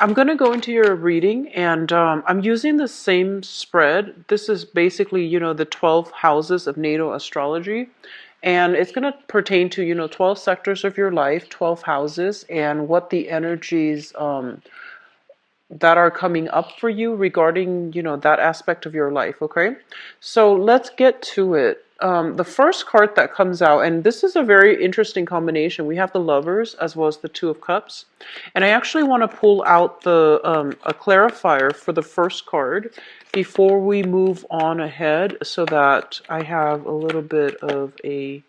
I'm going to go into your reading, and I'm using the same spread. This is basically, the 12 houses of natal astrology. And it's going to pertain to, 12 sectors of your life, 12 houses, and what the energies that are coming up for you regarding, that aspect of your life, okay? So let's get to it. The first card that comes out, and this is a very interesting combination. We have the Lovers as well as the Two of Cups. And I actually want to pull out the a clarifier for the first card before we move on ahead so that I have a little bit of a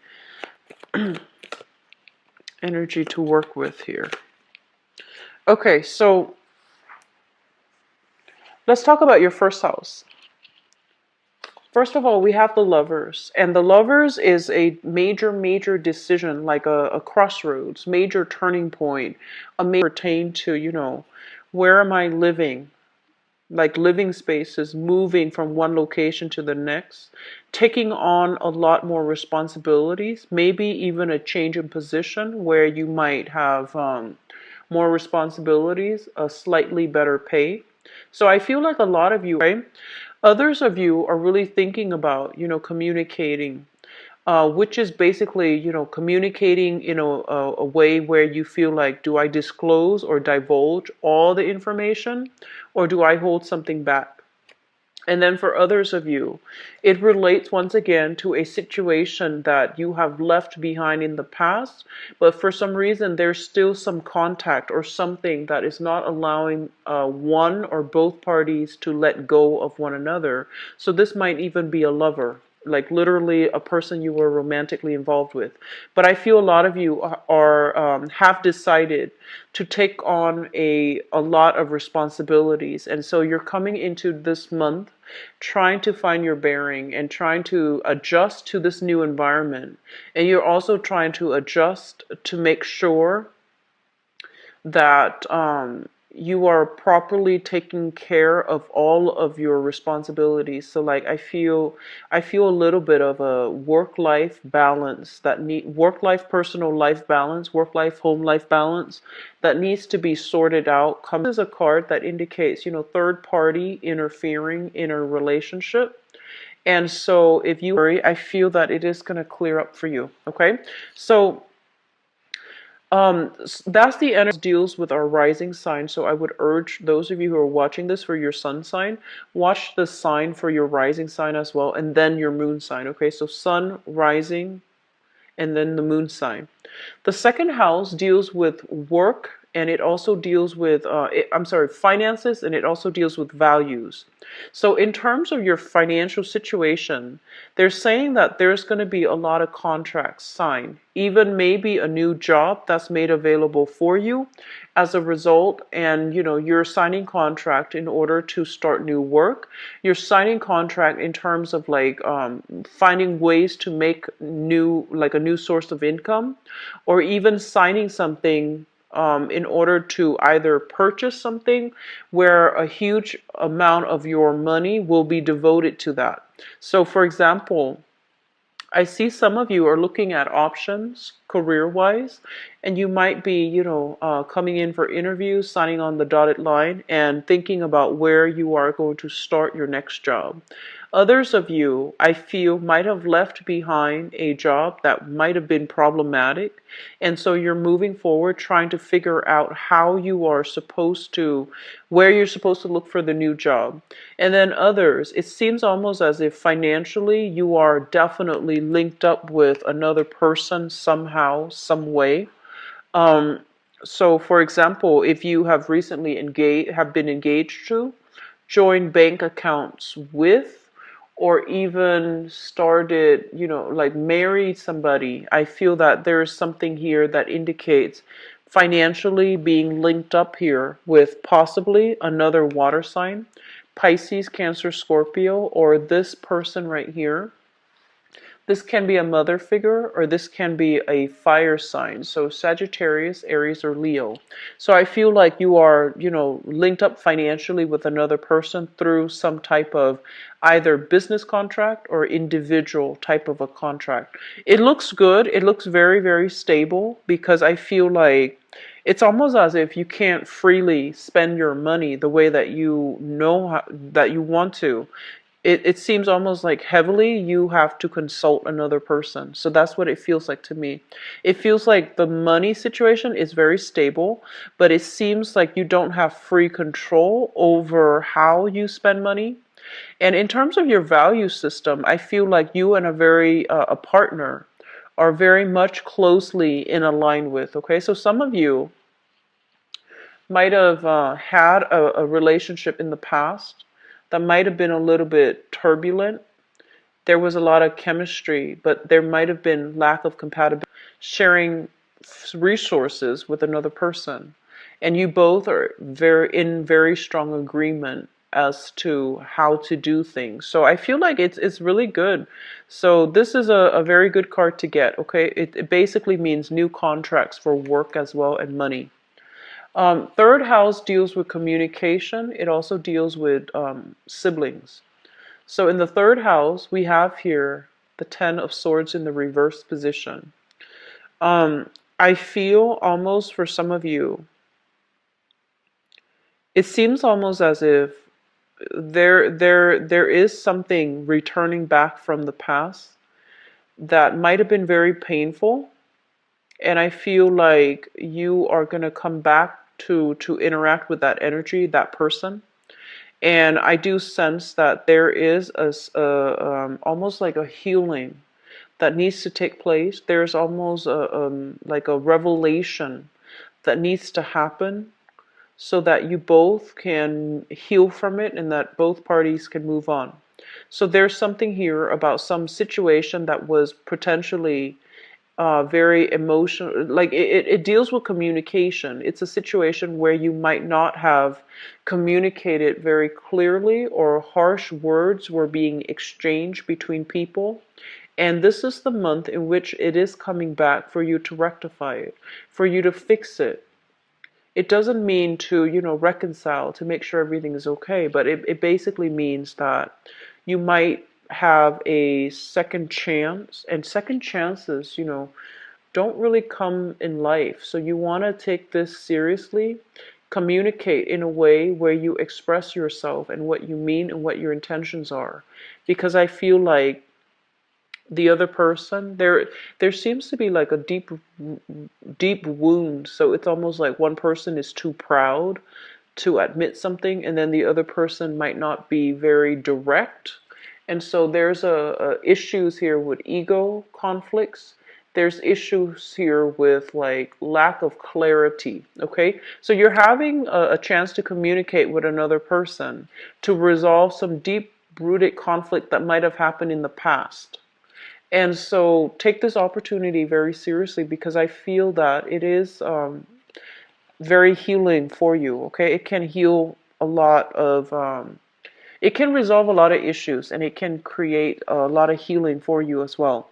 energy to work with here. Okay, so let's talk about your first house. First of all, we have the Lovers, and the Lovers is a major decision, like a crossroads, major turning point, a major pertain to, where am I living? Like living spaces, moving from one location to the next, taking on a lot more responsibilities, maybe even a change in position where you might have more responsibilities, a slightly better pay. So I feel like a lot of you, right? Others of you are really thinking about, communicating, which is basically, communicating in a way where you feel like, do I disclose or divulge all the information, or do I hold something back? And then for others of you, it relates once again to a situation that you have left behind in the past, but for some reason there's still some contact or something that is not allowing one or both parties to let go of one another. So this might even be a lover, like literally a person you were romantically involved with. But I feel a lot of you are have decided to take on a lot of responsibilities, and so you're coming into this month trying to find your bearing and trying to adjust to this new environment, and you're also trying to adjust to make sure that you are properly taking care of all of your responsibilities. So like I feel a little bit of a work-life balance that need work-life personal life balance, work-life home life balance that needs to be sorted out. Comes as a card that indicates, third party interfering in a relationship. And so if you worry, I feel that it is going to clear up for you. Okay? So that's the energy deals with our rising sign. So I would urge those of you who are watching this for your sun sign, watch the sign for your rising sign as well, and then your moon sign. Okay, so sun, rising, and then the moon sign. The second house deals with work, and it also deals with, finances, and it also deals with values. So in terms of your financial situation, they're saying that there's going to be a lot of contracts signed, even maybe a new job that's made available for you as a result, and you're signing contract in order to start new work. You're signing contract in terms of like finding ways to make a new source of income, or even signing something in order to either purchase something where a huge amount of your money will be devoted to that. So for example, I see some of you are looking at options career-wise, and you might be, coming in for interviews, signing on the dotted line, and thinking about where you are going to start your next job. Others of you, I feel, might have left behind a job that might have been problematic, and so you're moving forward trying to figure out where you're supposed to look for the new job. And then others, it seems almost as if financially you are definitely linked up with another person somehow, some way. So for example, if you have recently been engaged to, join bank accounts with, or even started, like married somebody, I feel that there is something here that indicates financially being linked up here with possibly another water sign, Pisces, Cancer, Scorpio, or this person right here. This can be a mother figure, or this can be a fire sign. So Sagittarius, Aries, or Leo. So I feel like you are, linked up financially with another person through some type of either business contract or individual type of a contract. It looks good. It looks very, very stable, because I feel like It's almost as if you can't freely spend your money the way that you know that you want to. It seems almost like heavily you have to consult another person. So that's what it feels like to me. It feels like the money situation is very stable, but it seems like you don't have free control over how you spend money. And in terms of your value system, I feel like you and a partner are very much closely in align with. Okay, so some of you might have had a relationship in the past that might have been a little bit turbulent. There was a lot of chemistry, but there might have been lack of compatibility, sharing resources with another person. And you both are very strong agreement as to how to do things. So I feel like it's really good. So this is a very good card to get, okay? It basically means new contracts for work as well and money. Third house deals with communication. It also deals with siblings. So in the third house, we have here the Ten of Swords in the reverse position. I feel almost for some of you, it seems almost as if there is something returning back from the past that might have been very painful, and I feel like you are going to come back to interact with that energy, that person. And I do sense that there is almost like a healing that needs to take place. There's almost like a revelation that needs to happen so that you both can heal from it and that both parties can move on. So there's something here about some situation that was potentially very emotional. Like it deals with communication. It's a situation where you might not have communicated very clearly, or harsh words were being exchanged between people. And this is the month in which it is coming back for you to rectify it, for you to fix it. It doesn't mean to, reconcile, to make sure everything is okay, but it basically means that you might have a second chance, and second chances, don't really come in life. So you want to take this seriously, communicate in a way where you express yourself and what you mean and what your intentions are. Because I feel like the other person, there seems to be like a deep wound. So it's almost like one person is too proud to admit something, and then the other person might not be very direct. And so there's a issues here with ego conflicts. There's issues here with like lack of clarity. Okay, so you're having a chance to communicate with another person to resolve some deep rooted conflict that might have happened in the past. And so take this opportunity very seriously, because I feel that it is very healing for you. Okay, it can heal a lot of it can resolve a lot of issues, and it can create a lot of healing for you as well.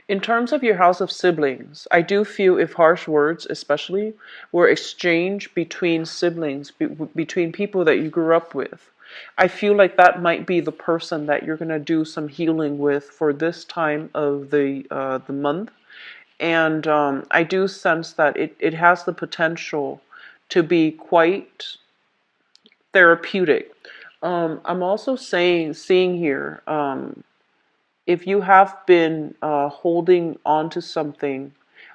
In terms of your house of siblings, I do feel if harsh words especially were exchanged between siblings, between people that you grew up with, I feel like that might be the person that you're going to do some healing with for this time of the month. And I do sense that it has the potential to be quite therapeutic. I'm also seeing here, if you have been holding on to something,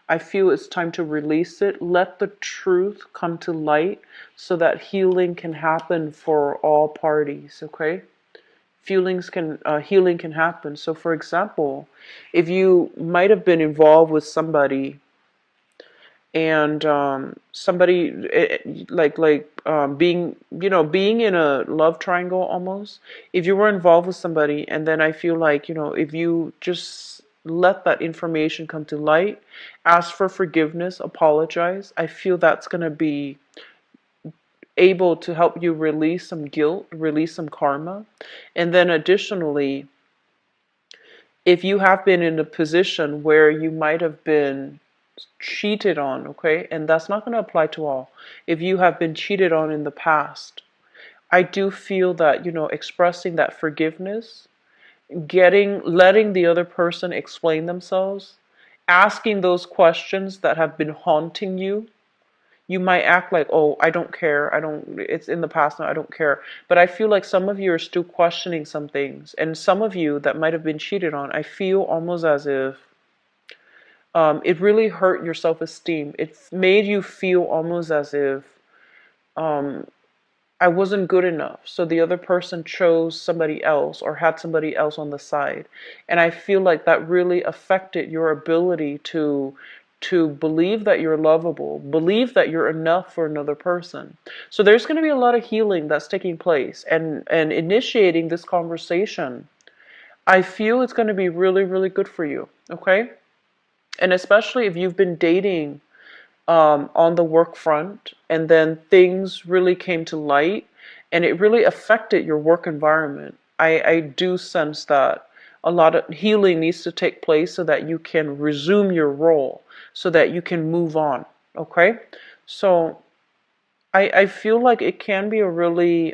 I feel it's time to release it. Let the truth come to light so that healing can happen for all parties, okay? Healing can happen. So for example, if you might have been involved with somebody, and somebody being in a love triangle almost, if you were involved with somebody, and then I feel like, if you just let that information come to light, ask for forgiveness, apologize, I feel that's going to be able to help you release some guilt, release some karma. And then additionally, if you have been in a position where you might have been cheated on, okay, and that's not going to apply to all. If you have been cheated on in the past, I do feel that, expressing that forgiveness, letting the other person explain themselves, asking those questions that have been haunting you, You might act like, oh, I don't care. It's in the past now. I don't care. But I feel like some of you are still questioning some things. And some of you that might have been cheated on, I feel almost as if it really hurt your self-esteem. It made you feel almost as if um, I wasn't good enough. So the other person chose somebody else or had somebody else on the side. And I feel like that really affected your ability to believe that you're lovable, believe that you're enough for another person. So there's going to be a lot of healing that's taking place, and initiating this conversation. I feel it's going to be really, really good for you. Okay? And especially if you've been dating on the work front, and then things really came to light, and it really affected your work environment. I do sense that a lot of healing needs to take place so that you can resume your role, so that you can move on. Okay? So I feel like it can be a really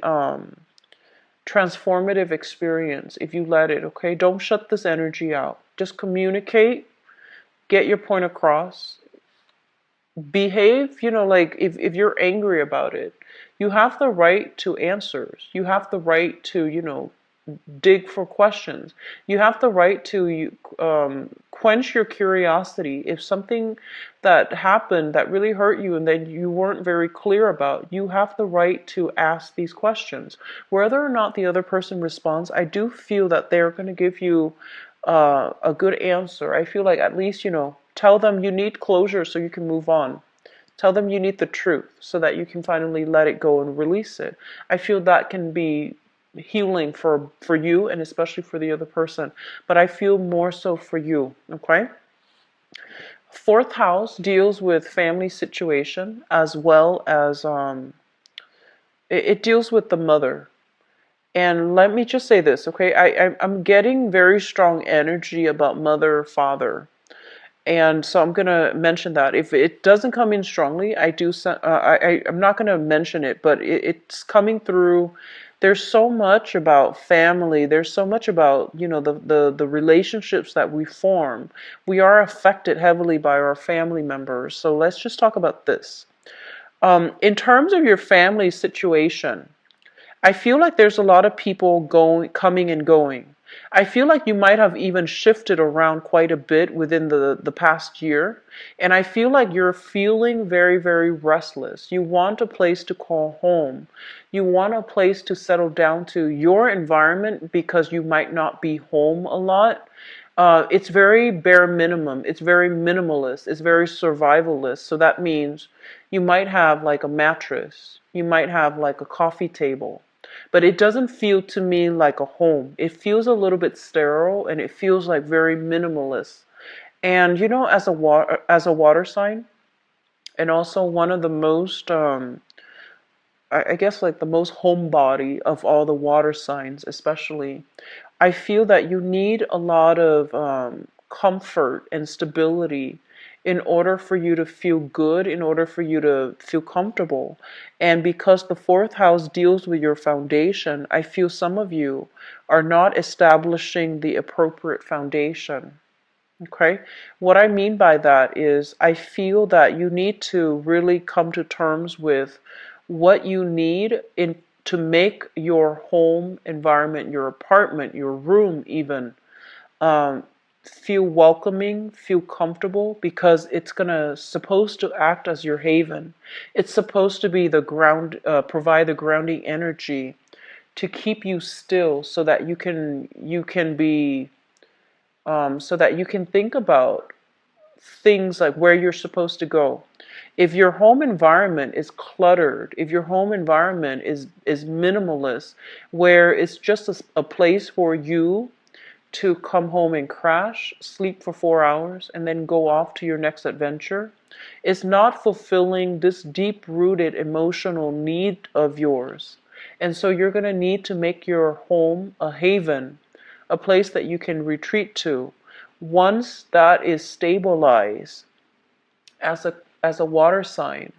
transformative experience if you let it. Okay? Don't shut this energy out. Just communicate, get your point across, behave, like if you're angry about it, you have the right to answers. You have the right to, dig for questions. You have the right to quench your curiosity. If something that happened that really hurt you and then you weren't very clear about, you have the right to ask these questions. Whether or not the other person responds, I do feel that they're going to give you a good answer. I feel like at least, tell them you need closure so you can move on. Tell them you need the truth so that you can finally let it go and release it. I feel that can be healing for you, and especially for the other person. But I feel more so for you, okay? Fourth house deals with family situation, as well as it deals with the mother. And let me just say this, okay? I'm getting very strong energy about mother, father. And so I'm going to mention that. If it doesn't come in strongly, I'm not going to mention it, but it's coming through. There's so much about family. There's so much about, the relationships that we form. We are affected heavily by our family members. So let's just talk about this. In terms of your family situation, I feel like there's a lot of people coming and going. I feel like you might have even shifted around quite a bit within the past year. And I feel like you're feeling very, very restless. You want a place to call home. You want a place to settle down to, your environment, because you might not be home a lot. It's very bare minimum. It's very minimalist. It's very survivalist. So that means you might have like a mattress. You might have like a coffee table. But it doesn't feel to me like a home. It feels a little bit sterile, and it feels like very minimalist. And as a water sign, and also one of the most I guess like the most homebody of all the water signs, especially, I feel that you need a lot of comfort and stability in order for you to feel good, in order for you to feel comfortable. And because the fourth house deals with your foundation, I feel some of you are not establishing the appropriate foundation. Okay? What I mean by that is I feel that you need to really come to terms with what you need to make your home environment, your apartment, your room even, feel welcoming, feel comfortable, because it's supposed to act as your haven. It's supposed to be provide the grounding energy to keep you still, so that so that you can think about things like where you're supposed to go. If your home environment is cluttered, if your home environment is minimalist, where it's just a place for you to come home and crash, sleep for 4 hours, and then go off to your next adventure, it's not fulfilling this deep-rooted emotional need of yours. And so you're going to need to make your home a haven, a place that you can retreat to. Once that is stabilized as a water sign,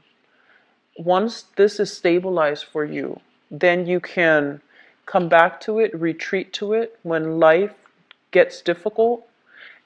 once this is stabilized for you, then you can come back to it, retreat to it when life gets difficult,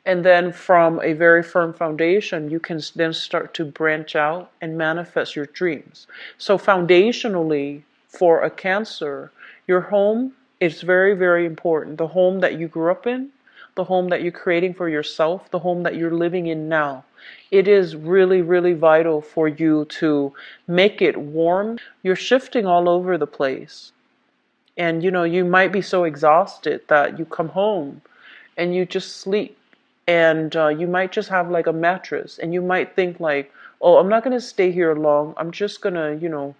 And then from a very firm foundation, you can then start to branch out and manifest your dreams. So foundationally, for a Cancer, your home is very, very important. The home that you grew up in, the home that you're creating for yourself, the home that you're living in now. It is really, really vital for you to make it warm. You're shifting all over the place. And you might be so exhausted that you come home and you just sleep, and you might just have like a mattress, and you might think like, oh, I'm not going to stay here long, I'm just going to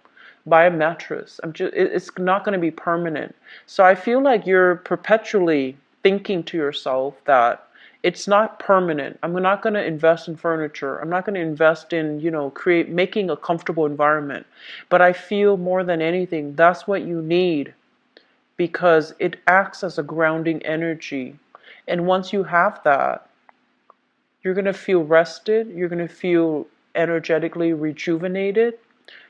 buy a mattress. It's not going to be permanent. So I feel like you're perpetually thinking to yourself that it's not permanent. I'm not going to invest in furniture. I'm not going to invest in making a comfortable environment. But I feel more than anything that's what you need, because it acts as a grounding energy. And once you have that, you're going to feel rested. You're going to feel energetically rejuvenated.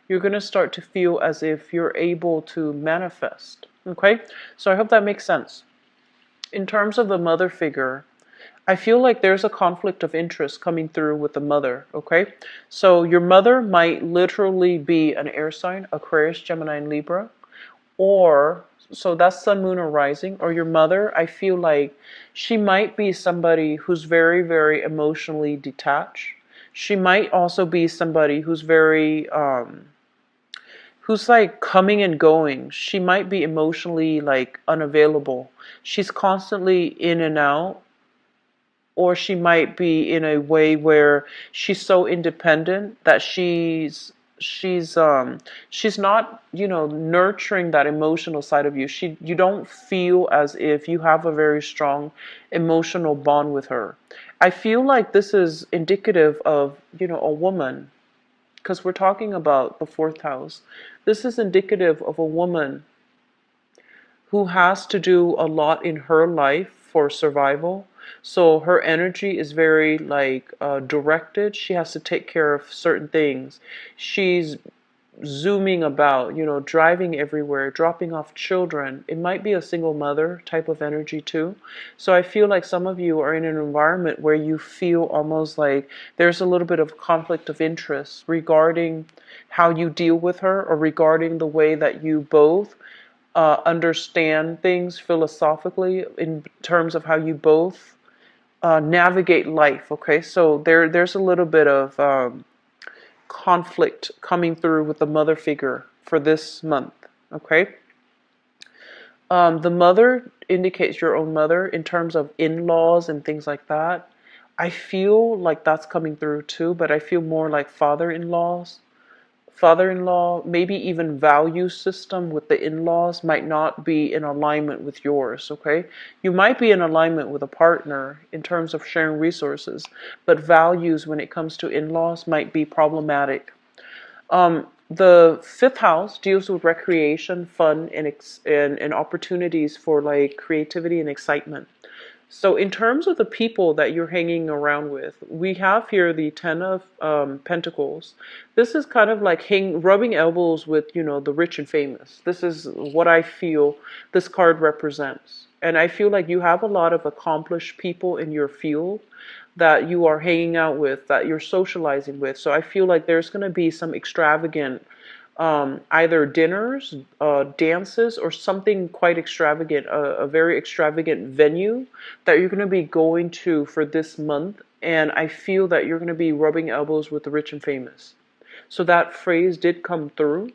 You're going to start to feel as if you're able to manifest. Okay? So I hope that makes sense. In terms of the mother figure, I feel like there's a conflict of interest coming through with the mother. Okay? So your mother might literally be an air sign, Aquarius, Gemini, and Libra. Or, so that's sun, moon, or rising. Or your mother, I feel like she might be somebody who's very, very emotionally detached. She might also be somebody who's very, who's like coming and going. She might be emotionally like unavailable. She's constantly in and out. Or she might be in a way where she's so independent that she's not nurturing that emotional side of you. You don't feel as if you have a very strong emotional bond with her. I feel like this is indicative of a woman, because we're talking about the fourth house. This is indicative of a woman who has to do a lot in her life for survival. So her energy is very like directed. She has to take care of certain things. She's zooming about, driving everywhere, dropping off children. It might be a single mother type of energy too. So I feel like some of you are in an environment where you feel almost like there's a little bit of conflict of interest regarding how you deal with her, or regarding the way that you both understand things philosophically in terms of how you both navigate life. Okay, so there's a little bit of conflict coming through with the mother figure for this month. Okay, the mother indicates your own mother in terms of in-laws and things like that. I feel like that's coming through too, but I feel more like father-in-law, maybe even value system with the in-laws might not be in alignment with yours. Okay, you might be in alignment with a partner in terms of sharing resources, but values when it comes to in-laws might be problematic. The fifth house deals with recreation, fun, and opportunities for like creativity and excitement. So in terms of the people that you're hanging around with, we have here the Ten of Pentacles. This is kind of like rubbing elbows with, the rich and famous. This is what I feel this card represents. And I feel like you have a lot of accomplished people in your field that you are hanging out with, that you're socializing with. So I feel like there's going to be some extravagant either dinners, dances, or something quite extravagant, a very extravagant venue that you're going to be going to for this month. And I feel that you're going to be rubbing elbows with the rich and famous. So that phrase did come through.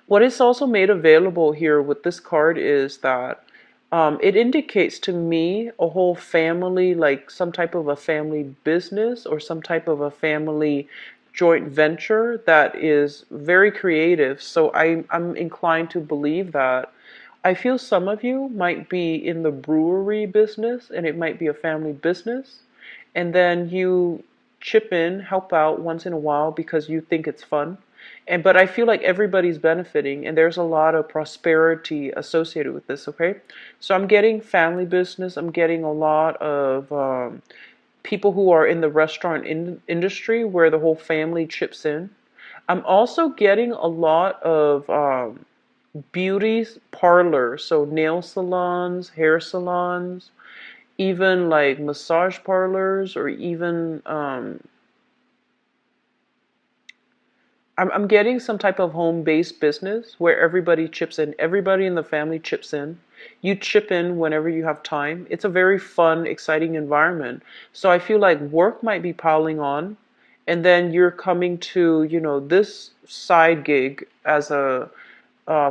What is also made available here with this card is that it indicates to me a whole family, like some type of a family business or some type of a family joint venture that is very creative. So I'm inclined to believe that. I feel some of you might be in the brewery business, and it might be a family business. And then you chip in, help out once in a while because you think it's fun. But I feel like everybody's benefiting, and there's a lot of prosperity associated with this. Okay, so I'm getting family business. I'm getting a lot of people who are in the restaurant industry where the whole family chips in. I'm also getting a lot of beauty parlors, so nail salons, hair salons, even like massage parlors, or even I'm getting some type of home-based business where everybody chips in. Everybody in the family chips in. You chip in whenever you have time. It's a very fun, exciting environment. So I feel like work might be piling on, and then you're coming to, this side gig as a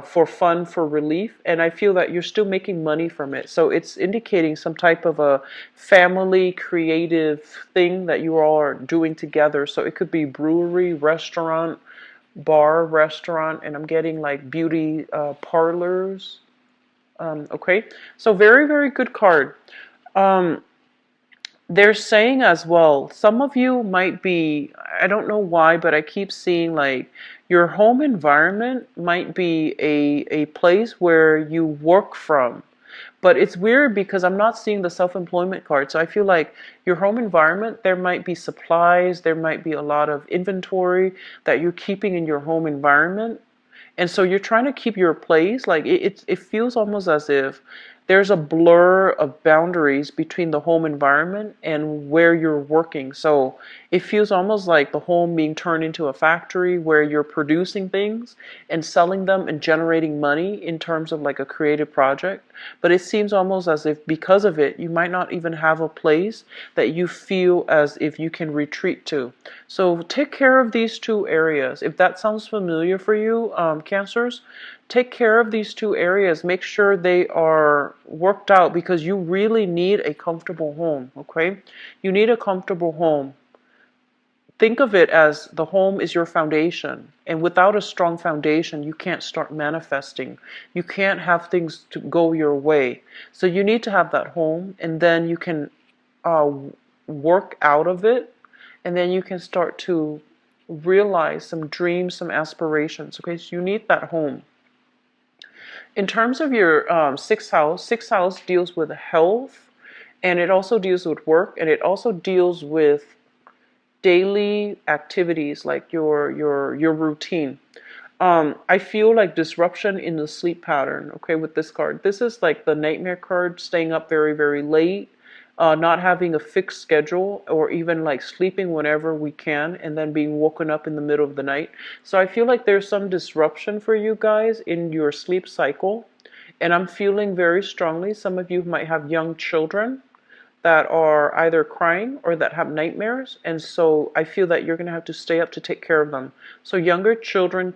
for fun, for relief, and I feel that you're still making money from it. So it's indicating some type of a family creative thing that you all are doing together. So it could be brewery, restaurant, bar, restaurant, and I'm getting like beauty parlors. Okay, so very, very good card. Um, they're saying as well, some of you might be, I don't know why, but I keep seeing like your home environment might be a place where you work from. But it's weird because I'm not seeing the self-employment card. So I feel like your home environment, there might be supplies, there might be a lot of inventory that you're keeping in your home environment. And so you're trying to keep your place. Like it feels almost as if there's a blur of boundaries between the home environment and where you're working. So it feels almost like the home being turned into a factory where you're producing things and selling them and generating money in terms of like a creative project. But it seems almost as if because of it, you might not even have a place that you feel as if you can retreat to. So take care of these two areas. If that sounds familiar for you, Cancers, take care of these two areas. Make sure they are worked out because you really need a comfortable home, okay? You need a comfortable home. Think of it as the home is your foundation. And without a strong foundation, you can't start manifesting. You can't have things to go your way. So you need to have that home, and then you can uh, work out of it, and then you can start to realize some dreams, some aspirations. Okay, so you need that home. In terms of your sixth house deals with health, and it also deals with work, and it also deals with daily activities like your routine. I feel like disruption in the sleep pattern, okay, with this card. This is like the nightmare card, staying up very, very late, not having a fixed schedule, or even like sleeping whenever we can and then being woken up in the middle of the night. So I feel like there's some disruption for you guys in your sleep cycle. And I'm feeling very strongly, some of you might have young children that are either crying or that have nightmares, and so I feel that you're going to have to stay up to take care of them. So younger children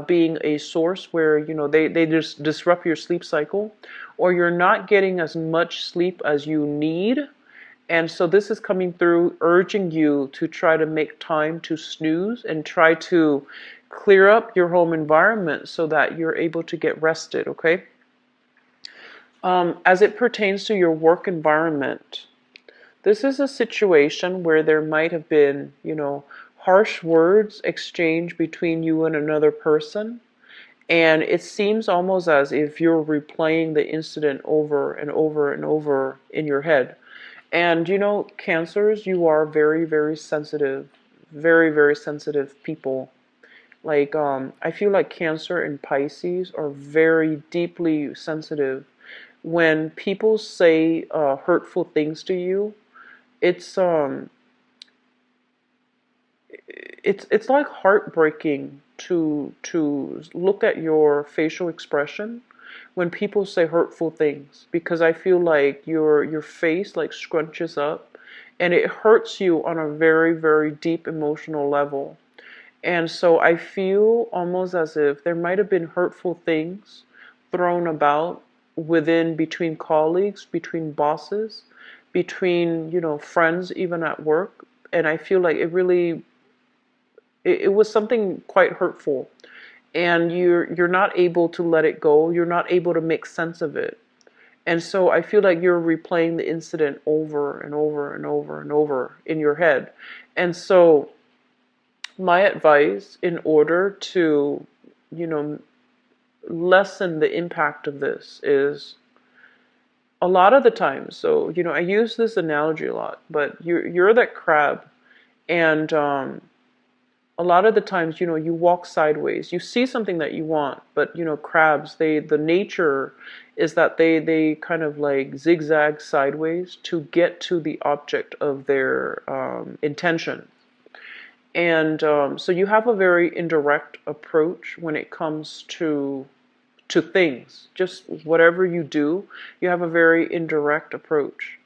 being a source where they just disrupt your sleep cycle, or you're not getting as much sleep as you need, and so this is coming through urging you to try to make time to snooze and try to clear up your home environment so that you're able to get rested, okay? As it pertains to your work environment, this is a situation where there might have been, harsh words exchanged between you and another person. And it seems almost as if you're replaying the incident over and over and over in your head. And, Cancers, you are very, very sensitive, very, very sensitive people. Like, I feel like Cancer and Pisces are very deeply sensitive. When people say hurtful things to you, it's it's like heartbreaking to look at your facial expression when people say hurtful things, because I feel like your face like scrunches up and it hurts you on a very, very deep emotional level. And so I feel almost as if there might have been hurtful things thrown about within, between colleagues, between bosses, between, friends, even at work. And I feel like it was something quite hurtful. And you're not able to let it go. You're not able to make sense of it. And so I feel like you're replaying the incident over and over and over and over in your head. And so my advice, in order to, you know, lessen the impact of this, is a lot of the times. So, I use this analogy a lot, but you're that crab, and a lot of the times, you walk sideways. You see something that you want, but crabs, the nature is that they kind of like zigzag sideways to get to the object of their intention. And so you have a very indirect approach when it comes to things. Just whatever you do, you have a very indirect approach.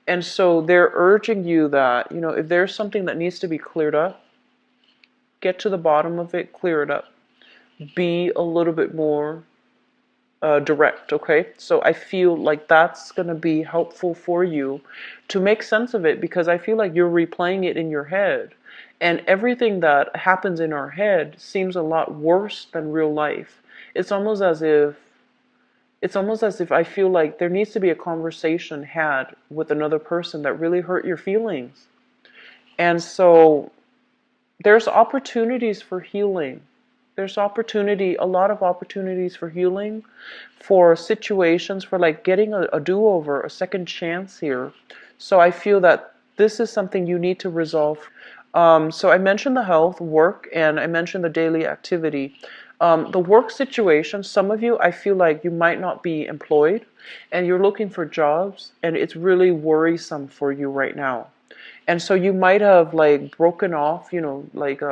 And so they're urging you that, if there's something that needs to be cleared up, get to the bottom of it, clear it up. Be a little bit more direct, okay? So I feel like that's going to be helpful for you to make sense of it, because I feel like you're replaying it in your head. And everything that happens in our head seems a lot worse than real life. It's almost as if I feel like there needs to be a conversation had with another person that really hurt your feelings. And so there's opportunities for healing. There's a lot of opportunities for healing, for situations, for like getting a do-over, a second chance here. So I feel that this is something you need to resolve. So I mentioned the health, work, and I mentioned the daily activity. The work situation, some of you, I feel like you might not be employed and you're looking for jobs, and it's really worrisome for you right now. And so you might have like broken off, like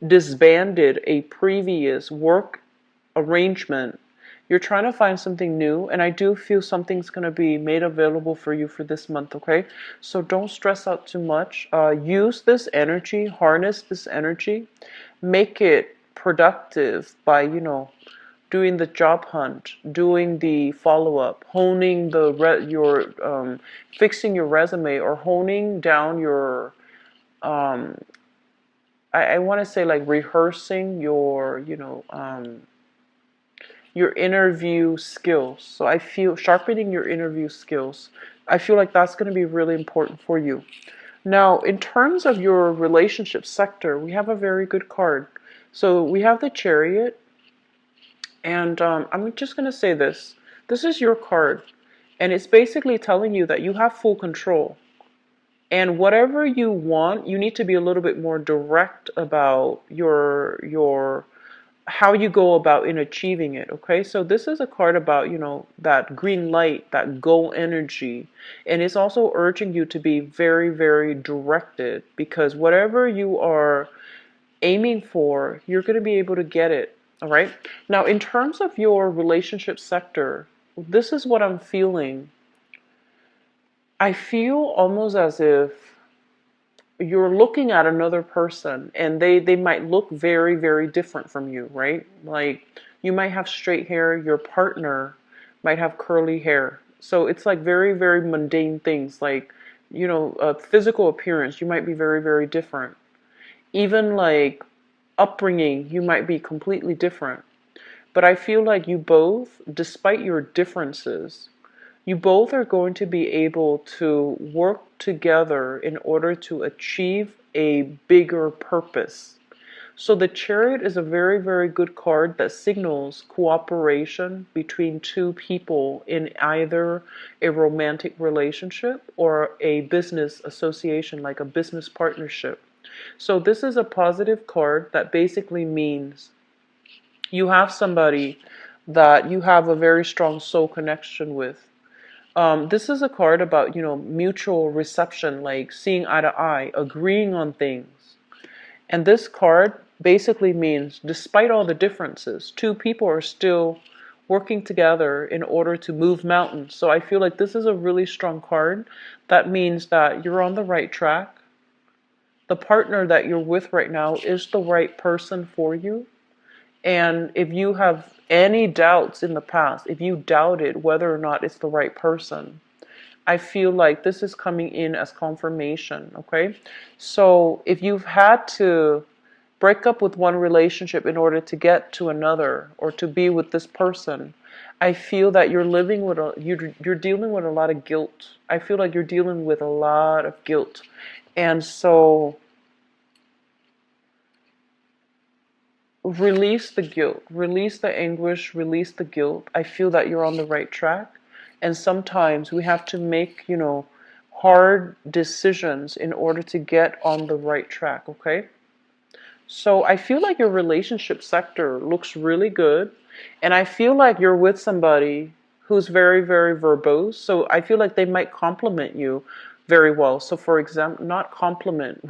disbanded a previous work arrangement. You're trying to find something new, and I do feel something's going to be made available for you for this month, okay? So don't stress out too much. Use this energy, harness this energy, make it productive by, doing the job hunt, doing the follow-up, honing fixing your resume, or honing down your, I want to say like rehearsing your interview skills. So I feel sharpening your interview skills. I feel like that's going to be really important for you. Now, in terms of your relationship sector, we have a very good card. So we have the Chariot, and I'm just going to say this. This is your card, and it's basically telling you that you have full control. And whatever you want, you need to be a little bit more direct about your how you go about in achieving it, okay? So this is a card about, that green light, that go energy. And it's also urging you to be very, very directed, because whatever you are aiming for, you're going to be able to get it, all right? Now, in terms of your relationship sector, this is what I'm feeling. I feel almost as if you're looking at another person, and they might look very, very different from you, right? Like, you might have straight hair, your partner might have curly hair. So it's like very, very mundane things, like, physical appearance, you might be very, very different. Even like upbringing, you might be completely different. But I feel like you both, despite your differences, you both are going to be able to work together in order to achieve a bigger purpose. So the Chariot is a very, very good card that signals cooperation between two people in either a romantic relationship or a business association, like a business partnership. So this is a positive card that basically means you have somebody that you have a very strong soul connection with. This is a card about, mutual reception, like seeing eye to eye, agreeing on things. And this card basically means, despite all the differences, two people are still working together in order to move mountains. So I feel like this is a really strong card. That means that you're on the right track. The partner that you're with right now is the right person for you. And if you have any doubts in the past, if you doubted whether or not it's the right person, I feel like this is coming in as confirmation, okay? So if you've had to break up with one relationship in order to get to another, or to be with this person, I feel that you're dealing with a lot of guilt. I feel like you're dealing with a lot of guilt. And so release the guilt, release the anguish, release the guilt. I feel that you're on the right track. And sometimes we have to make, hard decisions in order to get on the right track, okay? So I feel like your relationship sector looks really good. And I feel like you're with somebody who's very, very verbose. So I feel like they might compliment you very well. So for example, not compliment,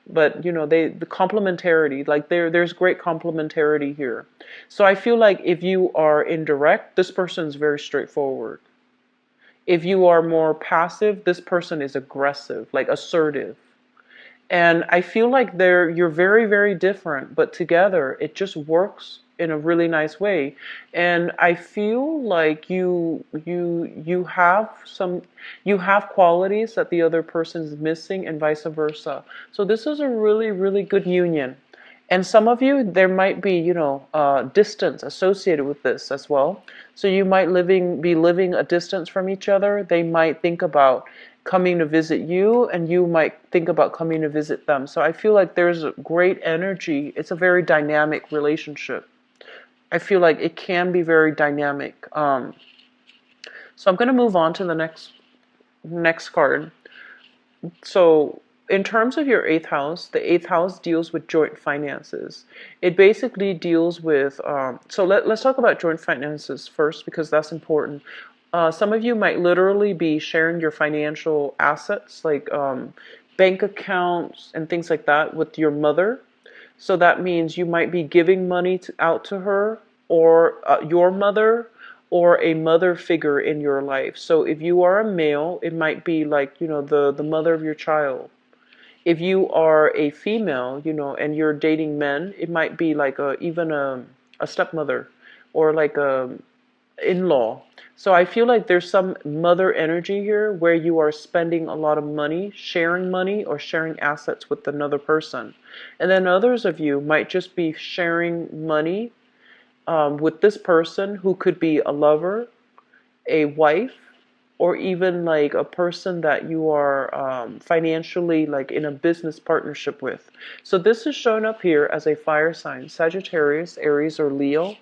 but the complementarity, like there's great complementarity here. So I feel like if you are indirect, this person's very straightforward. If you are more passive, this person is aggressive, like assertive. And I feel like you're very, very different, but together it just works in a really nice way. And I feel like you have qualities that the other person is missing and vice versa. So this is a really, really good union. And some of you, there might be, distance associated with this as well. So you might be living a distance from each other. They might think about coming to visit you, and you might think about coming to visit them. So I feel like there's a great energy. It's a very dynamic relationship. I feel like it can be very dynamic. So I'm going to move on to the next card. So in terms of your eighth house, the eighth house deals with joint finances. It basically deals with, so let's talk about joint finances first because that's important. Some of you might literally be sharing your financial assets, like bank accounts and things like that, with your mother. So that means you might be giving money out to her, or your mother, or a mother figure in your life. So if you are a male, it might be like, the mother of your child. If you are a female, and you're dating men, it might be like even a stepmother, or like a in-law. So I feel like there's some mother energy here where you are spending a lot of money, or sharing assets with another person. And then others of you might just be sharing money with this person who could be a lover, a wife, or even like a person that you are financially like in a business partnership with. So this is shown up here as a fire sign, Sagittarius, Aries, or Leo.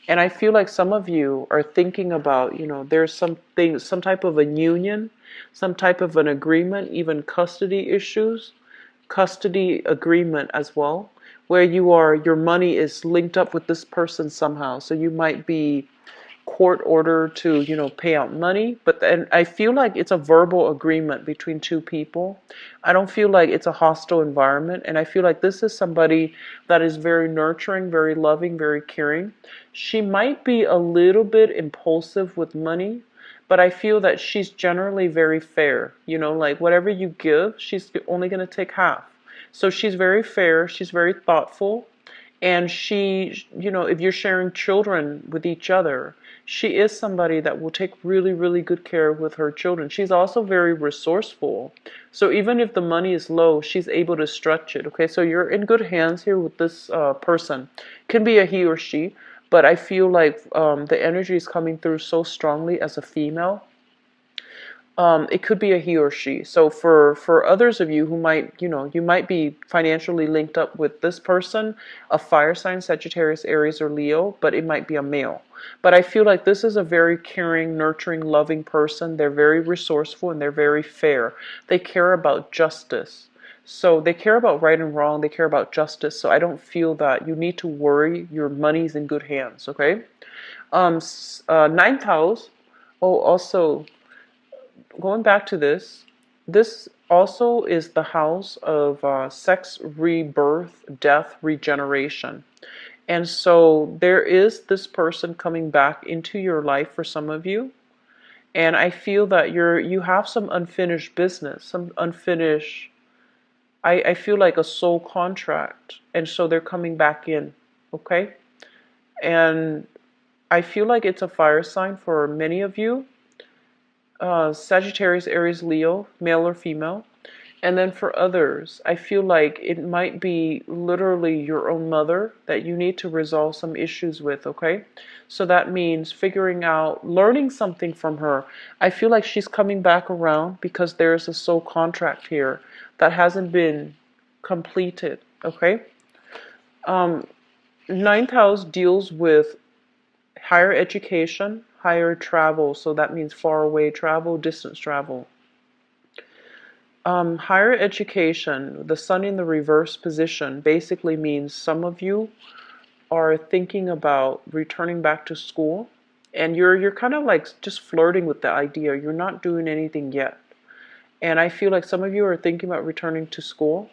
And I feel like some of you are thinking about, there's some type of a union, some type of an agreement, even custody issues, custody agreement as well, where your money is linked up with this person somehow. So you might be court order to pay out money, but then I feel like it's a verbal agreement between two people. I don't feel like it's a hostile environment, and I feel like this is somebody that is very nurturing, very loving, very caring. She might be a little bit impulsive with money, but I feel that she's generally very fair. Like whatever you give, she's only going to take half. So she's very fair, she's very thoughtful. And she, if you're sharing children with each other, she is somebody that will take really, really good care with her children. She's also very resourceful. So even if the money is low, she's able to stretch it. Okay, so you're in good hands here with this person. Can be a he or she, but I feel like the energy is coming through so strongly as a female. It could be a he or she. So for others of you who might, you might be financially linked up with this person, a fire sign, Sagittarius, Aries, or Leo, but it might be a male. But I feel like this is a very caring, nurturing, loving person. They're very resourceful and they're very fair. They care about justice. So they care about right and wrong. They care about justice. So I don't feel that you need to worry. Your money's in good hands, okay? Ninth house. Oh, also, going back to this also is the house of sex, rebirth, death, regeneration. And so there is this person coming back into your life for some of you. And I feel that you have some unfinished business, some unfinished, I feel like a soul contract. And so they're coming back in, okay? And I feel like it's a fire sign for many of you. Sagittarius, Aries, Leo, male or female. And then for others, I feel like it might be literally your own mother that you need to resolve some issues with, okay? So that means figuring out, learning something from her. I feel like she's coming back around because there's a soul contract here that hasn't been completed, okay? Ninth house deals with higher education, higher travel. So that means far away travel, distance travel. Higher education, the sun in the reverse position, basically means some of you are thinking about returning back to school, and you're kind of like just flirting with the idea. You're not doing anything yet. And I feel like some of you are thinking about returning to school,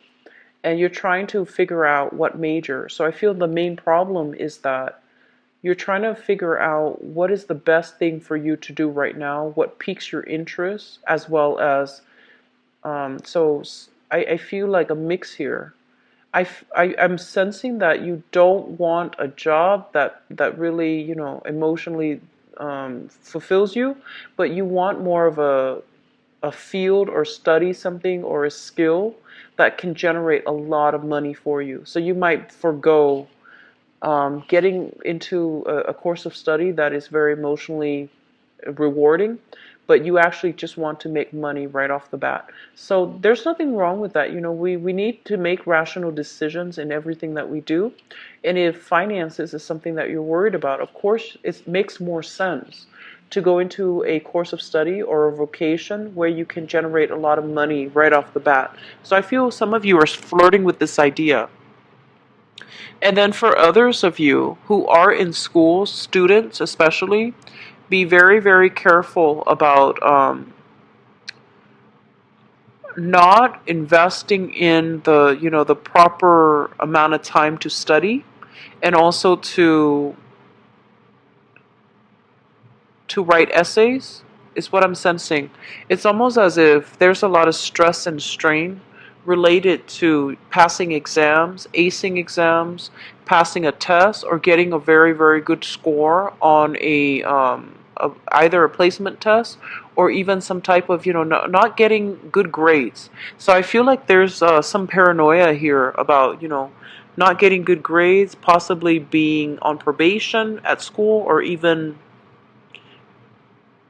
and you're trying to figure out what major. So I feel the main problem is that you're trying to figure out what is the best thing for you to do right now, what piques your interest, as well as I feel like a mix here. I'm sensing that you don't want a job that really, emotionally fulfills you, but you want more of a field or study something or a skill that can generate a lot of money for you. So you might forego getting into a course of study that is very emotionally rewarding, but you actually just want to make money right off the bat. So there's nothing wrong with that. We need to make rational decisions in everything that we do. And if finances is something that you're worried about, of course, it makes more sense to go into a course of study or a vocation where you can generate a lot of money right off the bat. So I feel some of you are flirting with this idea. And then for others of you who are in school, students especially, be very, very careful about not investing in the proper amount of time to study, and also to write essays is what I'm sensing. It's almost as if there's a lot of stress and strain related to passing exams, acing exams, passing a test, or getting a very, very good score on either a placement test or even some type of, not getting good grades. So I feel like there's some paranoia here about, not getting good grades, possibly being on probation at school, or even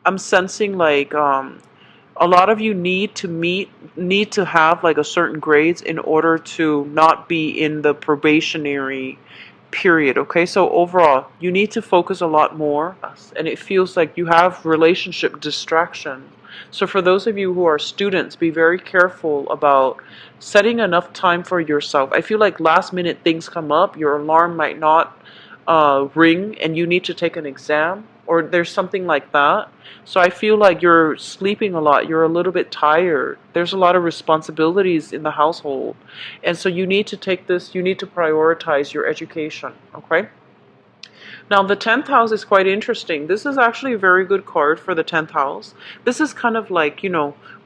I'm sensing like a lot of you need to have like a certain grades in order to not be in the probationary period. Okay, so overall you need to focus a lot more, and it feels like you have relationship distraction. So for those of you who are students, be very careful about setting enough time for yourself. I feel like last minute things come up, your alarm might not ring and you need to take an exam, or there's something like that. So I feel like you're sleeping a lot, you're a little bit tired, there's a lot of responsibilities in the household, and so you need to you need to prioritize your education. Okay, now the 10th house is quite interesting. This is actually a very good card for the 10th house. This is kind of like,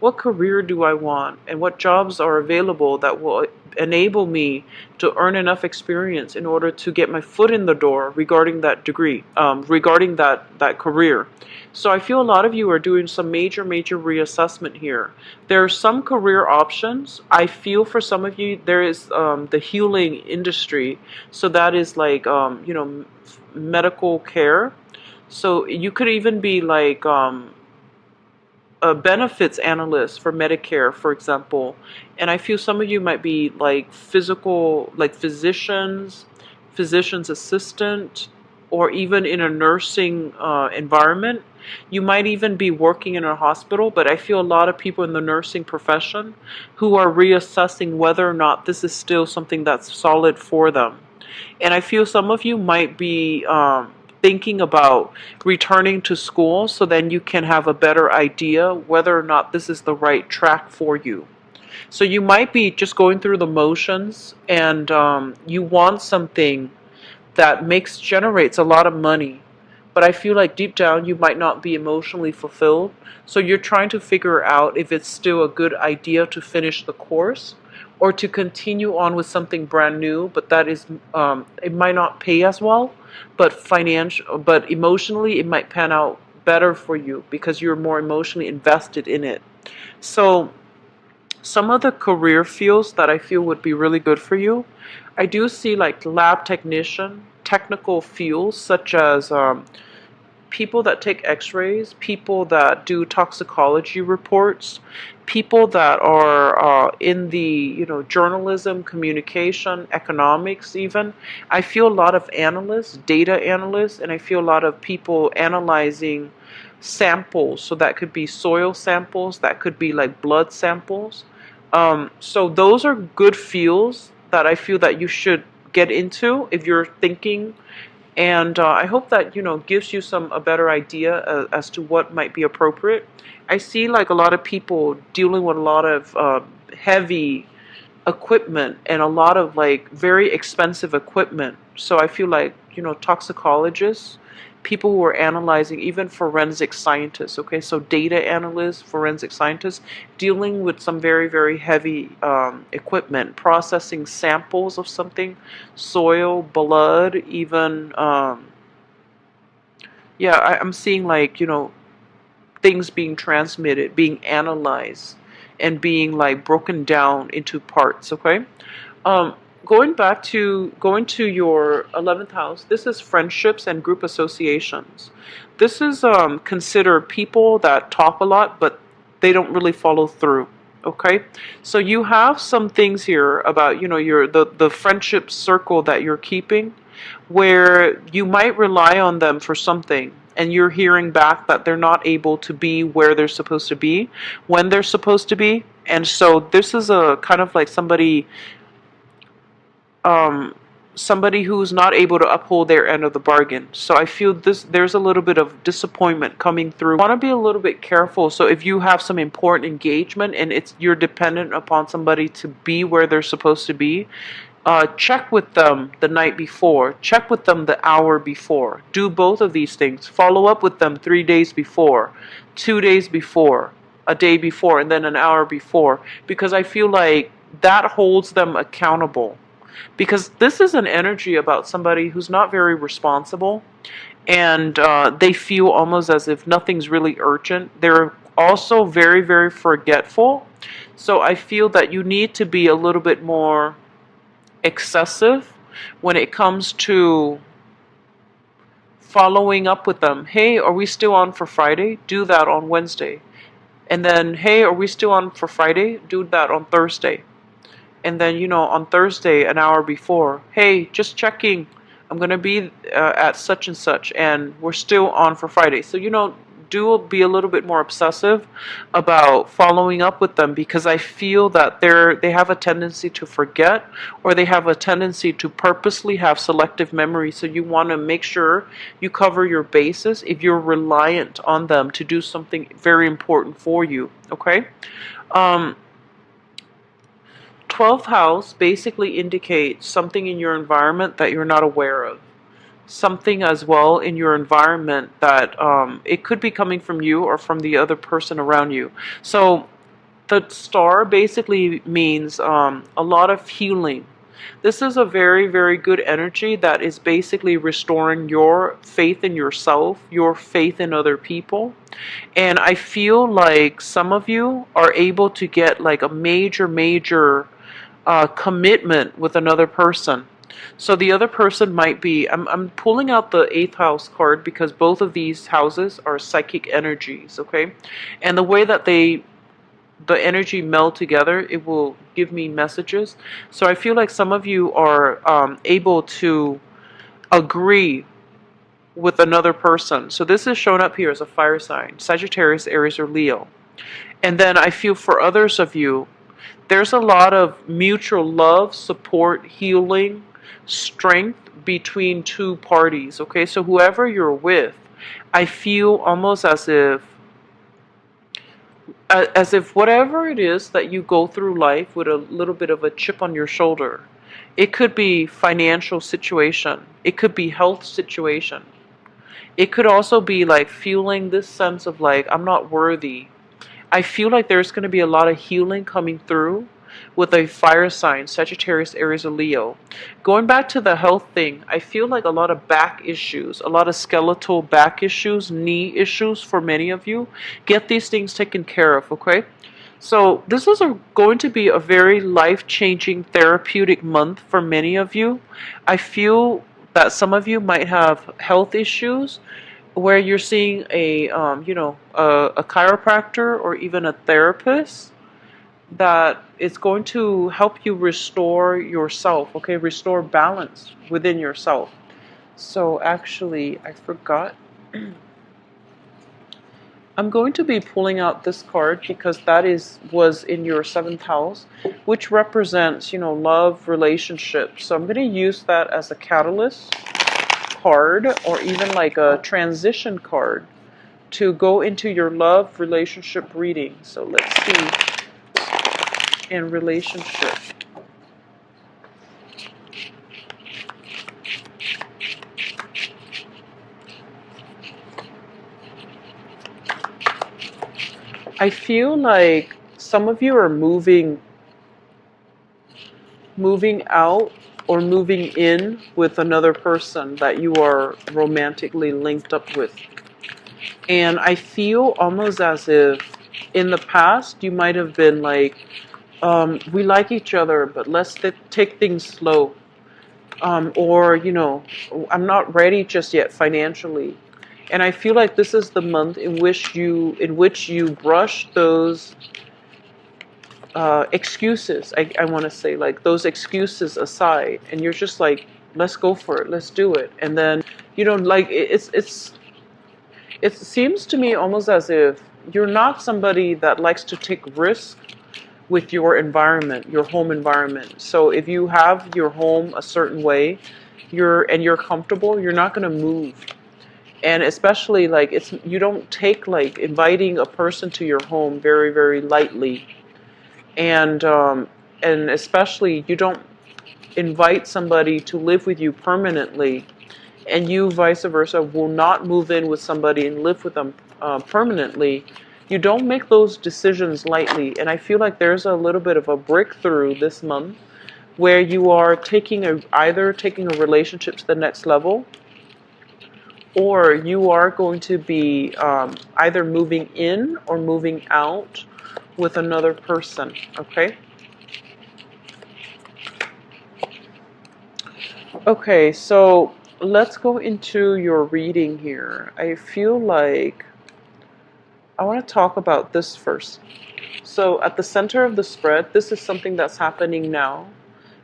what career do I want and what jobs are available that will enable me to earn enough experience in order to get my foot in the door regarding that degree, regarding that career. So I feel a lot of you are doing some major reassessment here. There are some career options. I feel for some of you there is the healing industry. So that is like, medical care. So you could even be like a benefits analyst for Medicare, for example. And I feel some of you might be like physician's assistant, or even in a nursing environment. You might even be working in a hospital, but I feel a lot of people in the nursing profession who are reassessing whether or not this is still something that's solid for them. And I feel some of you might be thinking about returning to school so then you can have a better idea whether or not this is the right track for you. So you might be just going through the motions, and you want something that generates a lot of money. But I feel like deep down you might not be emotionally fulfilled. So you're trying to figure out if it's still a good idea to finish the course or to continue on with something brand new, but that is, it might not pay as well, but emotionally it might pan out better for you because you're more emotionally invested in it. So some of the career fields that I feel would be really good for you, I do see like lab technician, technical fields such as people that take x-rays, people that do toxicology reports, people that are in the journalism, communication, economics even. I feel a lot of analysts, data analysts, and I feel a lot of people analyzing samples. So that could be soil samples, that could be like blood samples. So those are good feels that I feel that you should get into if you're thinking, and I hope that gives you a better idea as to what might be appropriate. I see like a lot of people dealing with a lot of heavy equipment and a lot of like very expensive equipment. So I feel like, toxicologists, people who are analyzing, even forensic scientists, okay, so data analysts, forensic scientists, dealing with some very, very heavy equipment, processing samples of something, soil, blood, even, yeah, I'm seeing like, things being transmitted, being analyzed, and being like broken down into parts, okay? Um, going to your 11th house, this is friendships and group associations. This is considered people that talk a lot, but they don't really follow through. Okay, so you have some things here about your the friendship circle that you're keeping, where you might rely on them for something, and you're hearing back that they're not able to be where they're supposed to be when they're supposed to be. And so this is a kind of like um, somebody who's not able to uphold their end of the bargain. So I feel there's a little bit of disappointment coming through. Want to be a little bit careful. So if you have some important engagement and you're dependent upon somebody to be where they're supposed to be, check with them the night before. Check with them the hour before. Do both of these things. Follow up with them 3 days before, 2 days before, a day before, and then an hour before. Because I feel like that holds them accountable. Because this is an energy about somebody who's not very responsible, and they feel almost as if nothing's really urgent. They're also very, very forgetful. So I feel that you need to be a little bit more excessive when it comes to following up with them. Hey, are we still on for Friday? Do that on Wednesday. And then, hey, are we still on for Friday? Do that on Thursday. And then, on Thursday, an hour before, hey, just checking, I'm going to be at such and such, and we're still on for Friday. So, do be a little bit more obsessive about following up with them, because I feel that they have a tendency to forget, or they have a tendency to purposely have selective memory. So you want to make sure you cover your bases if you're reliant on them to do something very important for you, okay? 12th house basically indicates something in your environment that you're not aware of. Something as well in your environment that it could be coming from you or from the other person around you. So the star basically means a lot of healing. This is a very, very good energy that is basically restoring your faith in yourself, your faith in other people. And I feel like some of you are able to get like a major, major commitment with another person. So the other person might be, I'm pulling out the 8th house card because both of these houses are psychic energies, okay? And the way that the energy meld together, it will give me messages. So I feel like some of you are able to agree with another person. So this is shown up here as a fire sign, Sagittarius, Aries, or Leo. And then I feel for others of you, there's a lot of mutual love, support, healing, strength between two parties, okay? So whoever you're with, I feel almost as if whatever it is that you go through life with a little bit of a chip on your shoulder. It could be financial situation. It could be health situation. It could also be like feeling this sense of like, I'm not worthy. I feel like there's going to be a lot of healing coming through with a fire sign, Sagittarius, Aries, or Leo. Going back to the health thing, I feel like a lot of back issues, a lot of skeletal back issues, knee issues for many of you. Get these things taken care of, okay? So this is going to be a very life-changing therapeutic month for many of you. I feel that some of you might have health issues where you're seeing a chiropractor or even a therapist that is going to help you restore yourself, okay? Restore balance within yourself. So actually, I forgot. I'm going to be pulling out this card because that was in your seventh house, which represents, love, relationships. So I'm going to use that as a catalyst card, or even like a transition card, to go into your love relationship reading. So let's see. In relationship. I feel like some of you are moving out or moving in with another person that you are romantically linked up with. And I feel almost as if in the past you might have been like, we like each other, but let's take things slow. Or, I'm not ready just yet financially. And I feel like this is the month in which you brush those excuses. I want to say, like, those excuses aside, and you're just like, let's go for it, let's do it. And then, like, it seems to me almost as if you're not somebody that likes to take risks with your environment, your home environment. So if you have your home a certain way, you're comfortable, you're not going to move. And especially, like, you don't take, like, inviting a person to your home very, very lightly. And especially, you don't invite somebody to live with you permanently, and you vice versa will not move in with somebody and live with them permanently. You don't make those decisions lightly. And I feel like there's a little bit of a breakthrough this month where you are either taking a relationship to the next level, or you are going to be either moving in or moving out with another person, okay? Okay, so let's go into your reading here. I feel like I want to talk about this first. So at the center of the spread, this is something that's happening now.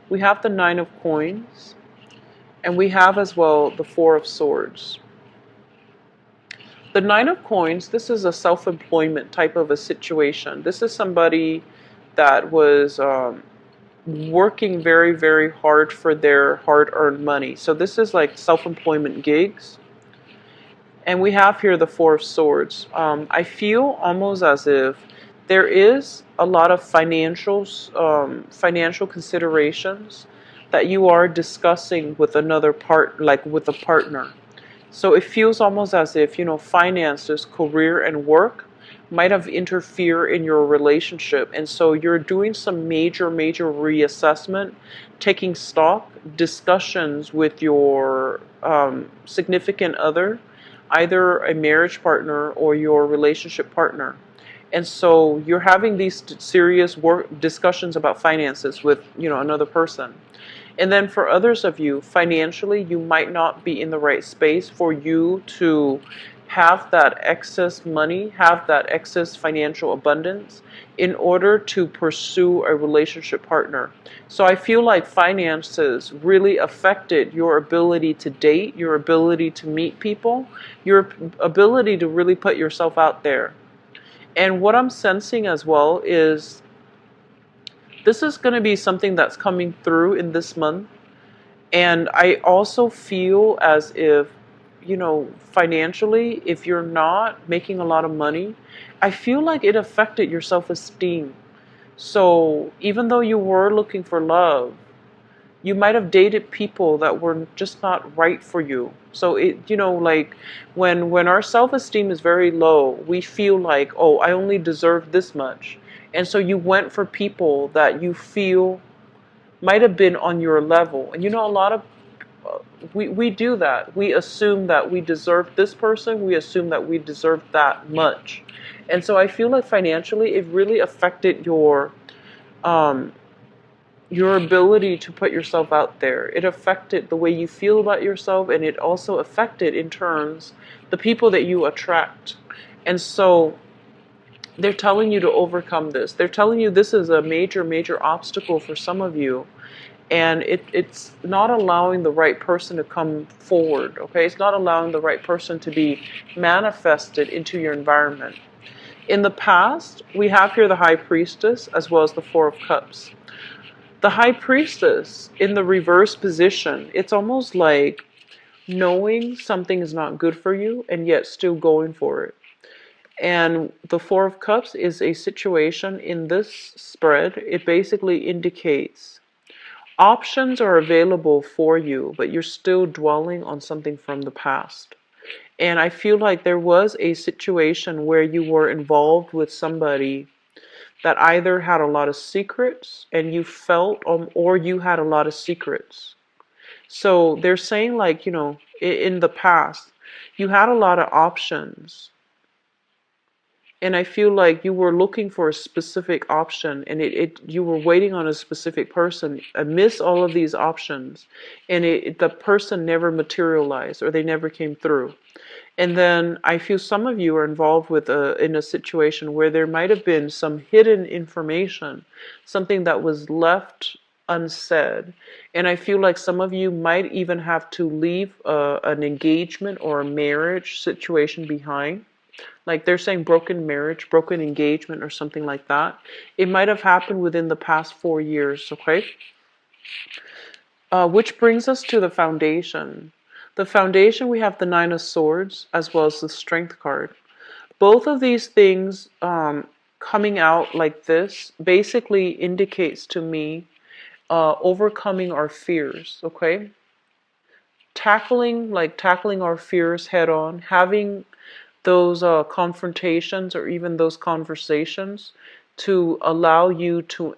We have the Nine of Coins, and we have as well the Four of Swords. The Nine of Coins, this is a self-employment type of a situation. This is somebody that was working very, very hard for their hard-earned money. So this is like self-employment gigs. And we have here the Four of Swords. I feel almost as if there is a lot of financial considerations that you are discussing with with a partner. So it feels almost as if, finances, career, and work might have interfered in your relationship. And so you're doing some major, major reassessment, taking stock, discussions with your significant other, either a marriage partner or your relationship partner. And so you're having these serious discussions about finances with, another person. And then for others of you, financially, you might not be in the right space for you to have that excess money, have that excess financial abundance in order to pursue a relationship partner. So I feel like finances really affected your ability to date, your ability to meet people, your ability to really put yourself out there. And what I'm sensing as well is this is going to be something that's coming through in this month. And I also feel as if, financially, if you're not making a lot of money, I feel like it affected your self-esteem. So even though you were looking for love, you might have dated people that were just not right for you. So like when our self-esteem is very low, we feel like, oh, I only deserve this much. And so you went for people that you feel might have been on your level. And a lot of we do that. We assume that we deserve this person. We assume that we deserve that much. And so I feel like financially, it really affected your ability to put yourself out there. It affected the way you feel about yourself, and it also affected, in terms, the people that you attract. And so they're telling you to overcome this. They're telling you this is a major, major obstacle for some of you. and it's not allowing the right person to come forward, okay? It's not allowing the right person to be manifested into your environment. In the past, we have here the High Priestess as well as the Four of Cups. The High Priestess, in the reverse position, it's almost like knowing something is not good for you and yet still going for it. And the Four of Cups is a situation in this spread. It basically indicates options are available for you, but you're still dwelling on something from the past. And I feel like there was a situation where you were involved with somebody that either had a lot of secrets and you felt, or you had a lot of secrets. So they're saying, like, in the past, you had a lot of options. And I feel like you were looking for a specific option, and you were waiting on a specific person amidst all of these options, and the person never materialized, or they never came through. And then I feel some of you are involved in a situation where there might have been some hidden information, something that was left unsaid. And I feel like some of you might even have to leave an engagement or a marriage situation behind. Like they're saying broken marriage, broken engagement, or something like that. It might have happened within the past 4 years, okay? Which brings us to the foundation. The foundation, we have the Nine of Swords as well as the Strength card. Both of these things coming out like this basically indicates to me overcoming our fears, okay? Tackling our fears head on, having those confrontations or even those conversations to allow you to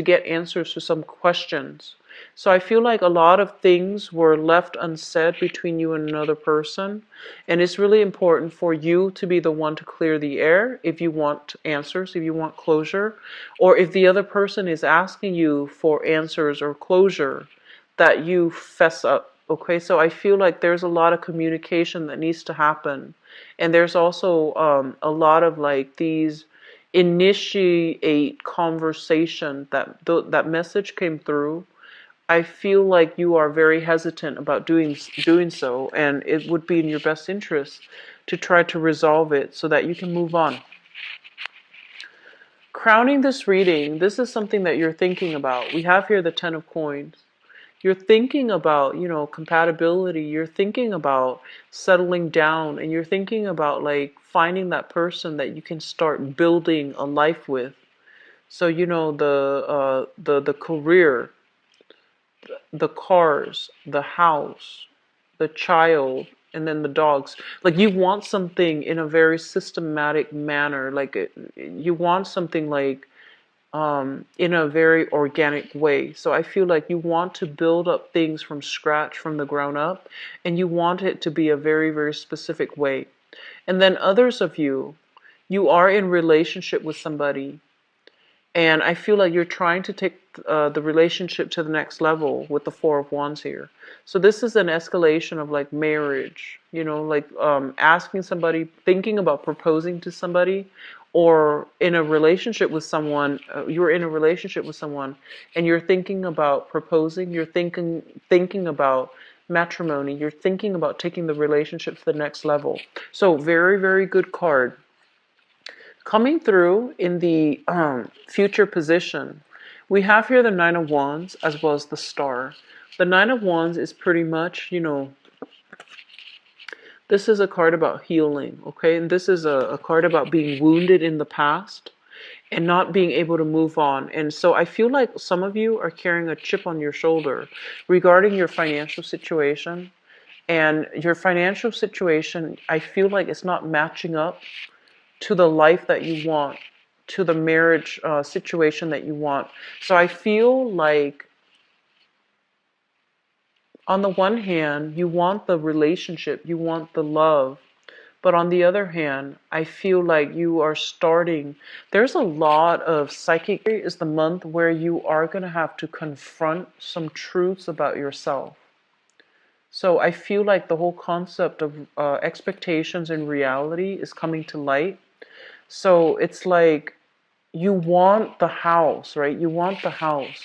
get answers to some questions. So I feel like a lot of things were left unsaid between you and another person, and it's really important for you to be the one to clear the air if you want answers, if you want closure, or if the other person is asking you for answers or closure, that you fess up. Okay, so I feel like there's a lot of communication that needs to happen. And there's also a lot of like these initiate conversation that message came through. I feel like you are very hesitant about doing so, and it would be in your best interest to try to resolve it so that you can move on. Crowning this reading, this is something that you're thinking about. We have here the Ten of Coins. You're thinking about, compatibility. You're thinking about settling down, and you're thinking about like finding that person that you can start building a life with. So, the career, the cars, the house, the child, and then the dogs. Like you want something in a very systematic manner. Like you want something like in a very organic way. So I feel like you want to build up things from scratch, from the ground up, and you want it to be a very, very specific way. And then others of you are in relationship with somebody, and I feel like you're trying to take the relationship to the next level with the Four of Wands here. So this is an escalation of like marriage, like asking somebody, thinking about proposing to somebody, or in a relationship with someone. You're in a relationship with someone, and you're thinking about proposing. You're thinking about matrimony. You're thinking about taking the relationship to the next level. So very, very good card. Coming through in the future position, we have here the Nine of Wands as well as the Star. The Nine of Wands is pretty much, this is a card about healing, okay? And this is a card about being wounded in the past and not being able to move on. And so I feel like some of you are carrying a chip on your shoulder regarding your financial situation. And your financial situation, I feel like it's not matching up to the life that you want, to the marriage situation that you want. So I feel like on the one hand, you want the relationship, you want the love. But on the other hand, I feel like you are there's a lot of psychic, is the month where you are going to have to confront some truths about yourself. So I feel like the whole concept of expectations and reality is coming to light. So it's like you want the house, right? You want the house.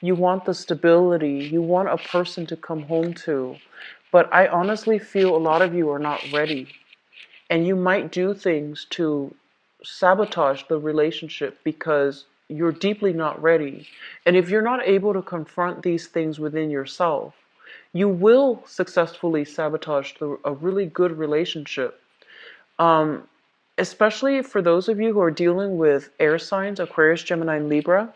You want the stability. You want a person to come home to. But I honestly feel a lot of you are not ready. And you might do things to sabotage the relationship because you're deeply not ready. And if you're not able to confront these things within yourself, you will successfully sabotage a really good relationship. Um, Especially for those of you who are dealing with air signs, Aquarius, Gemini, and Libra,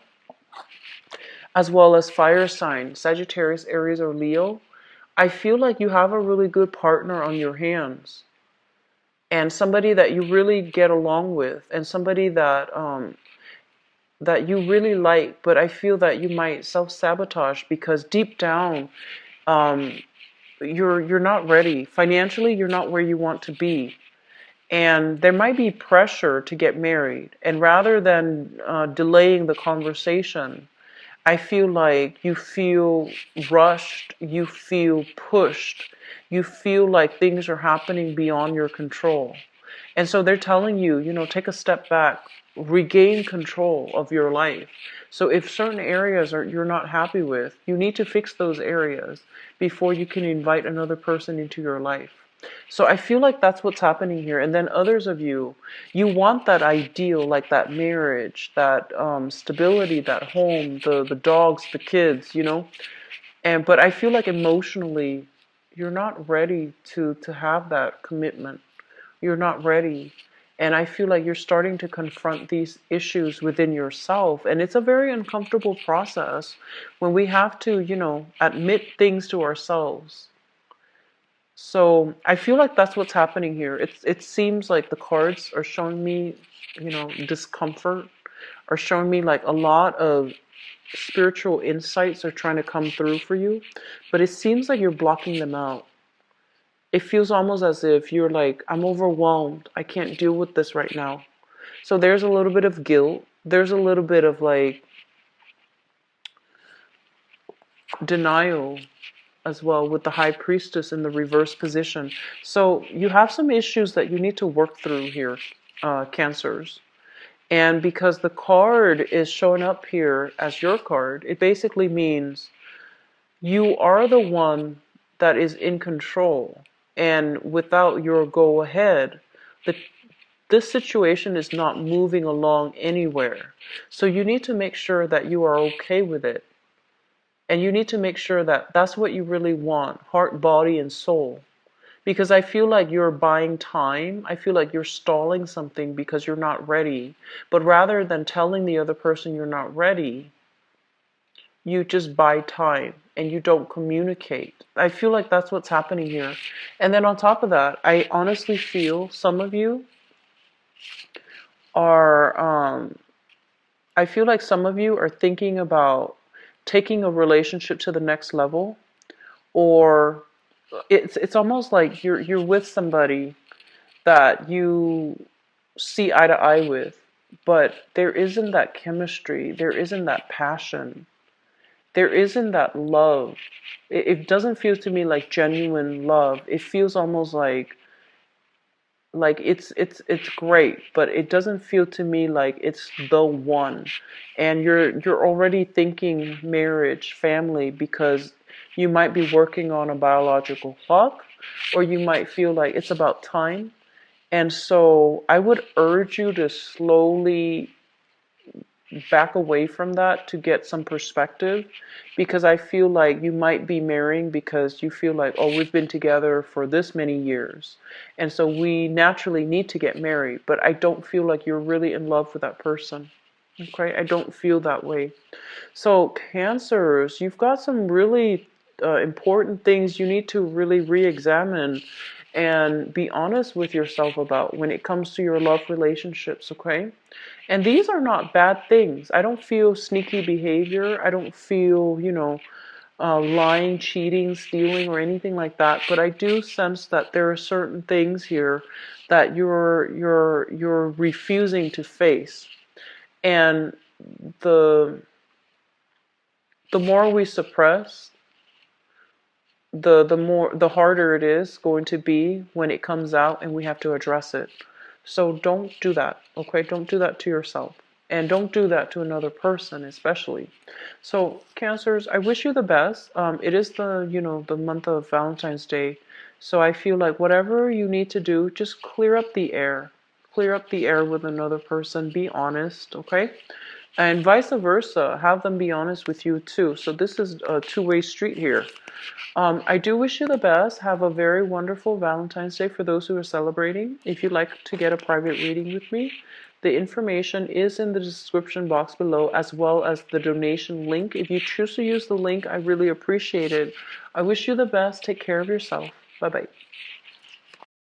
as well as fire signs, Sagittarius, Aries, or Leo. I feel like you have a really good partner on your hands, and somebody that you really get along with, and somebody that you really like. But I feel that you might self-sabotage because deep down, um, you're not ready financially. You're not where you want to be. And there might be pressure to get married. And rather than delaying the conversation, I feel like you feel rushed, you feel pushed, you feel like things are happening beyond your control. And so they're telling you, take a step back, regain control of your life. So if certain areas you're not happy with, you need to fix those areas before you can invite another person into your life. So I feel like that's what's happening here. And then others of you, you want that ideal, like that marriage, that stability, that home, the dogs, the kids, but I feel like emotionally, you're not ready to have that commitment. You're not ready. And I feel like you're starting to confront these issues within yourself. And it's a very uncomfortable process when we have to, admit things to ourselves. So I feel like that's what's happening here. It seems like the cards are showing me, discomfort, are showing me like a lot of spiritual insights are trying to come through for you, but it seems like you're blocking them out. It feels almost as if you're like, I'm overwhelmed. I can't deal with this right now. So there's a little bit of guilt. There's a little bit of like denial as well with the high priestess in the reverse position. So you have some issues that you need to work through here, Cancers. And because the card is showing up here as your card, it basically means you are the one that is in control. And without your go ahead, this situation is not moving along anywhere. So you need to make sure that you are okay with it. And you need to make sure that that's what you really want, heart, body, and soul. Because I feel like you're buying time. I feel like you're stalling something because you're not ready. But rather than telling the other person you're not ready, you just buy time and you don't communicate. I feel like that's what's happening here. And then on top of that, I honestly feel some of you are, I feel like some of you are thinking about taking a relationship to the next level, or it's almost like you're with somebody that you see eye to eye with, but there isn't that chemistry, there isn't that passion, there isn't that love. It doesn't feel to me like genuine love. It feels almost like it's great, but it doesn't feel to me like it's the one. And you're already thinking marriage, family, because you might be working on a biological clock, or you might feel like it's about time. And so I would urge you to slowly back away from that to get some perspective, because I feel like you might be marrying because you feel like, oh, we've been together for this many years, and so we naturally need to get married. But I don't feel like you're really in love with that person. Okay, I don't feel that way. So Cancers, you've got some really important things you need to really re-examine and be honest with yourself about when it comes to your love relationships, okay? And these are not bad things. I don't feel sneaky behavior. I don't feel, lying, cheating, stealing, or anything like that. But I do sense that there are certain things here that you're refusing to face. And the the more we suppress, the harder it is going to be when it comes out and we have to address it. So don't do that, okay? Don't do that to yourself. And don't do that to another person, especially. So, Cancers, I wish you the best. It is the month of Valentine's Day. So I feel like whatever you need to do, just clear up the air. Clear up the air with another person. Be honest, okay? And vice versa. Have them be honest with you too. So this is a two-way street here. I do wish you the best. Have a very wonderful Valentine's Day for those who are celebrating. If you'd like to get a private reading with me, the information is in the description box below, as well as the donation link. If you choose to use the link, I really appreciate it. I wish you the best. Take care of yourself. Bye-bye.